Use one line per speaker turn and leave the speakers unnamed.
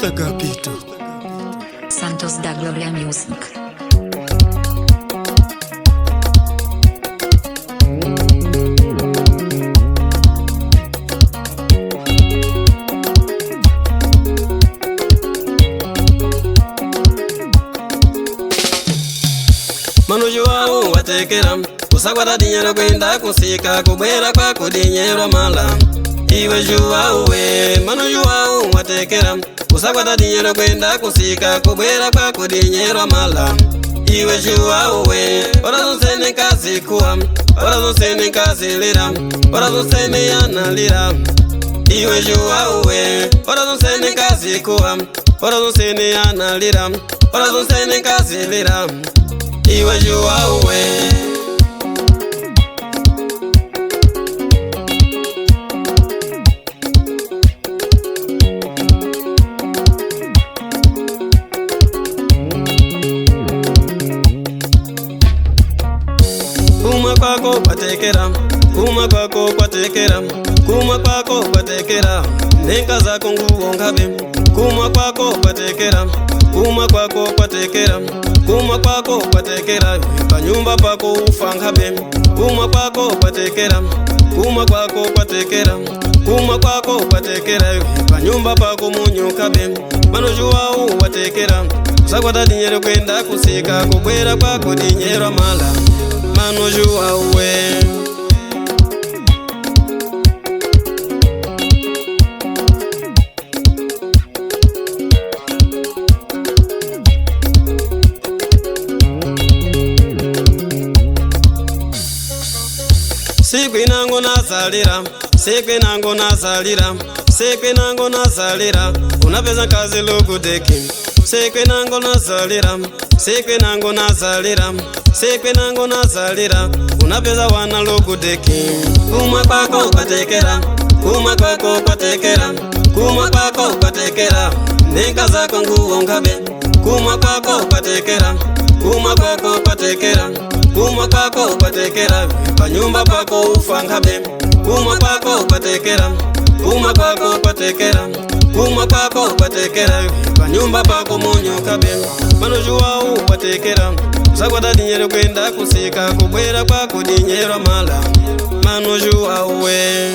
Agapito.
Santos da Gloria Music.
Manu Joao watekera kusagwata dinero kwenda kusika kubwera kwako dinero mala iwe Joao we. Manu Joao watekera kusagwata dinero kwenda kusika kubwera kwako dinero mala iwe Joao we. Ora zonsene kazi kuwa, ora zonsene kazi lira, ora zonsene yana lira iwe Joao we. Ora zonsene kazi kuwa, ora zonsene yana lira, ora zonsene kazi lira iwe Joao we. Kuma kwako kwatekera, kuma kwako kwatekera, kuma kwako kwatekera, nenga zako nguo ngabe. Kuma kwako kwatekera, kuma kwako kwatekera, kuma kwako kwatekera, panyumba pako ufa ngabe. Kuma kwako kwatekera, kuma kwako kwatekera, kuma kwako kwatekera, panyumba pako munyu kabe. Manu Joao watekera kusagwata dinero kwenda kusika kubwera kwako dinero mala Manu Joao we. Siku inango nazalira, siku inango nazalira, siku inango nazalira, unapeza kazi lukudeki. Siku inango nazalira, siku inango nazalira, siku inango nazalira, unapeza wana lukudeki. Kuma kwako kwatekera, kuma kwako kwatekera, kuma kwako kwatekera, nenga zako nguo ngabe. Kuma kwako kwatekera, kuma kwako kwatekera, kuma kwako kwatekera, panyumba pako ufa ngabe. Kuma kwako kwatekera, kuma kwako kwatekera, kuma kwako kwatekera, panyumba pako munyu kabe. Manu Joao watekera kusagwata dinero kwenda kusika kubwera kwako dinero mala Manu Joao we.